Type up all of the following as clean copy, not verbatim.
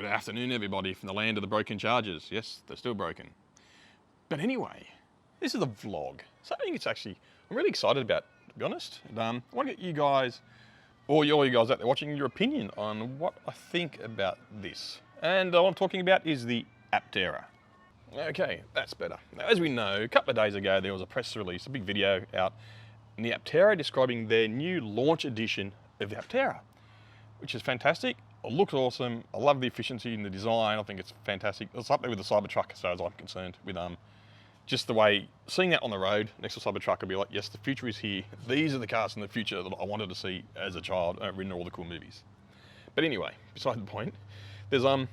Good afternoon, everybody, from the land of the broken chargers. Yes, they're still broken. But anyway, this is a vlog. Something I'm really excited about, to be honest. And, I want to get you guys, all you guys out there watching, your opinion on what I think about this. And what I'm talking about is the Aptera. Okay, that's better. Now, as we know, a couple of days ago, there was a press release, a big video out in the Aptera describing their new launch edition of the Aptera, which is fantastic. It looks awesome. I love the efficiency in the design. I think it's fantastic. It's up there with the Cybertruck as far as I'm concerned, with just the way, seeing that on the road next to the Cybertruck, I'd be like, yes, the future is here. These are the cars in the future that I wanted to see as a child, written all the cool movies. But anyway, beside the point, there's the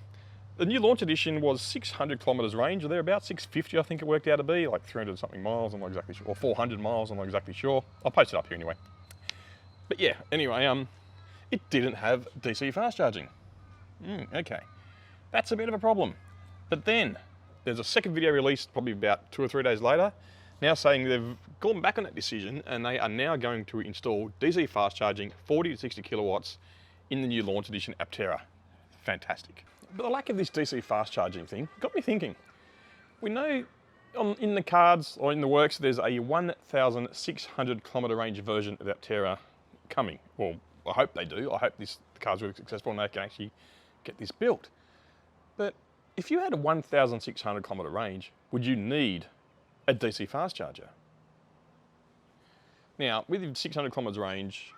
new launch edition was 600 kilometers range, or thereabouts, 650 I think it worked out to be, like 300 something miles, I'm not exactly sure, or 400 miles, I'm not exactly sure. I'll post it up here anyway. But yeah, anyway, it didn't have DC fast charging. Okay, that's a bit of a problem. But then there's a second video released probably about 2 or 3 days later, now saying they've gone back on that decision and they are now going to install DC fast charging 40 to 60 kilowatts in the new launch edition Aptera. Fantastic. But the lack of this DC fast charging thing got me thinking. We know in the cards or in the works there's a 1,600 kilometer range version of Aptera coming. Well, I hope they do. I hope the car's really successful and they can actually get this built. But if you had a 1,600 kilometer range, would you need a DC fast charger? Now, with 600 kilometers range,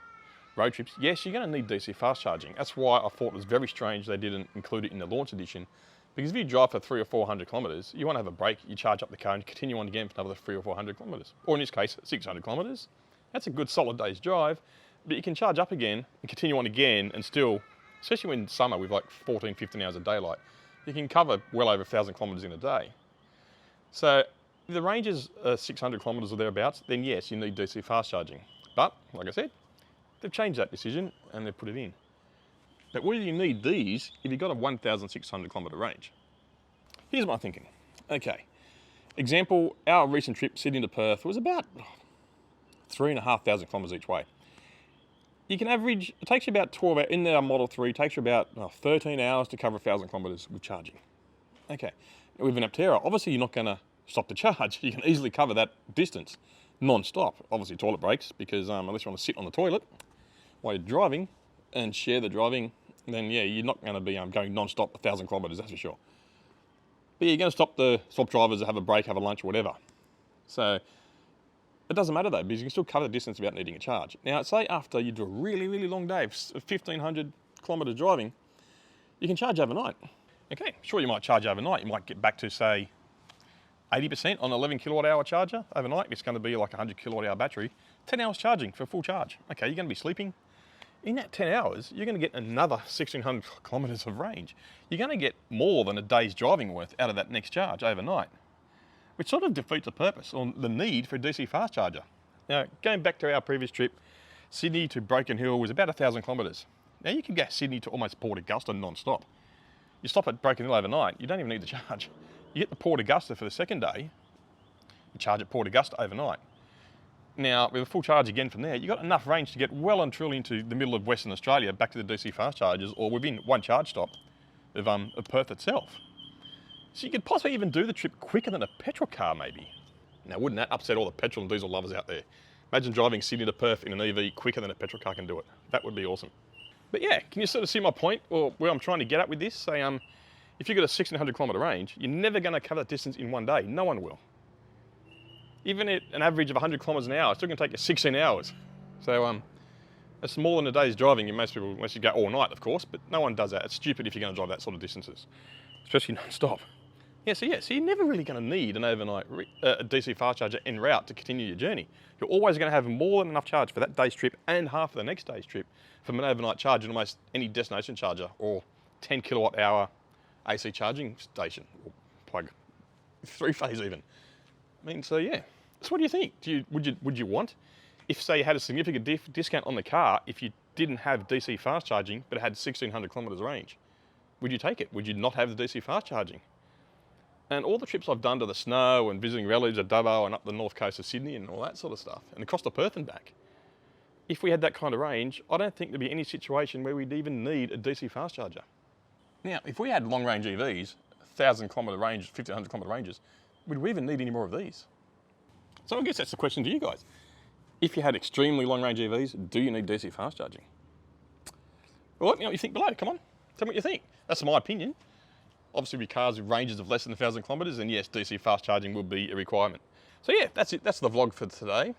road trips, yes, you're going to need DC fast charging. That's why I thought it was very strange they didn't include it in the launch edition. Because if you drive for 300 or 400 kilometers, you want to have a break, you charge up the car and continue on again for another 300 or 400 kilometers. Or in this case, 600 kilometers. That's a good solid day's drive. But you can charge up again and continue on again and still, especially in summer with like 14, 15 hours of daylight, you can cover well over 1,000 kilometres in a day. So if the range is 600 kilometres or thereabouts, then yes, you need DC fast charging. But, like I said, they've changed that decision and they've put it in. But will you need these if you've got a 1,600 kilometre range? Here's my thinking. Okay, example, our recent trip, Sydney to Perth, was about 3,500 kilometres each way. You can average, it takes you about 12 hours, in the Model 3, it takes you about 13 hours to cover 1,000 kilometres with charging. Okay, with an Aptera, obviously you're not going to stop the charge. You can easily cover that distance non-stop. Obviously toilet breaks, because unless you want to sit on the toilet while you're driving and share the driving, then yeah, you're not going to be going non-stop 1,000 kilometres, that's for sure. But yeah, you're going to stop drivers to have a break, have a lunch, or whatever. So it doesn't matter though, because you can still cover the distance without needing a charge. Now, say after you do a really, really long day of 1,500 kilometres driving, you can charge overnight. Okay, sure, you might charge overnight. You might get back to, say, 80% on an 11 kilowatt hour charger overnight. It's going to be like a 100 kilowatt hour battery. 10 hours charging for full charge. Okay, you're going to be sleeping. In that 10 hours, you're going to get another 1,600 kilometres of range. You're going to get more than a day's driving worth out of that next charge overnight, which sort of defeats the purpose or the need for a DC fast charger. Now, going back to our previous trip, Sydney to Broken Hill was about 1,000 kilometres. Now, you can get Sydney to almost Port Augusta non-stop. You stop at Broken Hill overnight, you don't even need the charge. You get to Port Augusta for the second day, you charge at Port Augusta overnight. Now, with a full charge again from there, you've got enough range to get well and truly into the middle of Western Australia, back to the DC fast chargers, or within one charge stop of Perth itself. So you could possibly even do the trip quicker than a petrol car, maybe. Now, wouldn't that upset all the petrol and diesel lovers out there? Imagine driving Sydney to Perth in an EV quicker than a petrol car can do it. That would be awesome. But yeah, can you sort of see my point, or where I'm trying to get at with this? Say, if you've got a 1,600 kilometre range, you're never going to cover that distance in one day. No one will. Even at an average of 100 kilometres an hour, it's still going to take you 16 hours. So that's more than a day's driving in most people, unless you go all night, of course, but no one does that. It's stupid if you're going to drive that sort of distances, especially non-stop. Yeah, so you're never really going to need an overnight a DC fast charger en route to continue your journey. You're always going to have more than enough charge for that day's trip and half of the next day's trip from an overnight charge in almost any destination charger or 10 kilowatt hour AC charging station or plug, 3-phase even. I mean, so yeah. So what do you think? Would you want, if say you had a significant discount on the car, if you didn't have DC fast charging but it had 1,600 kilometres range, would you take it? Would you not have the DC fast charging? And all the trips I've done to the snow and visiting relatives at Dubbo and up the north coast of Sydney and all that sort of stuff, and across to Perth and back, if we had that kind of range, I don't think there'd be any situation where we'd even need a DC fast charger. Now, if we had long range EVs, 1,000-kilometre range, 1,500-kilometre ranges, would we even need any more of these? So I guess that's the question to you guys. If you had extremely long range EVs, do you need DC fast charging? Well, let me know what you think below. Come on, tell me what you think. That's my opinion. Obviously, with cars with ranges of less than 1,000 kilometres, then yes, DC fast charging will be a requirement. So yeah, that's it. That's the vlog for today.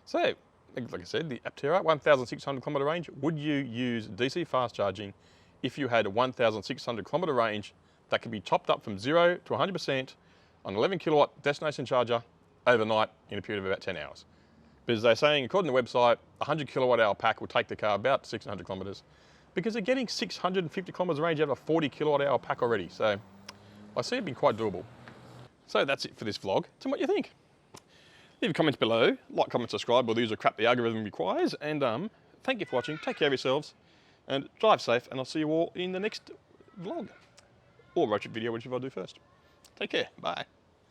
So, like I said, the Aptera 1,600 kilometre range. Would you use DC fast charging if you had a 1,600 kilometre range that could be topped up from 0 to 100% on 11 kilowatt destination charger overnight in a period of about 10 hours? Because they're saying, according to the website, a 100 kilowatt hour pack will take the car about 600 kilometres, because they're getting 650 kilometres range out of a 40 kilowatt hour pack already. So I see it being quite doable. So that's it for this vlog. Tell me what you think. Leave comments below, like, comment, subscribe, or these are crap the algorithm requires. And thank you for watching. Take care of yourselves and drive safe. And I'll see you all in the next vlog or road trip video, whichever I do first. Take care. Bye.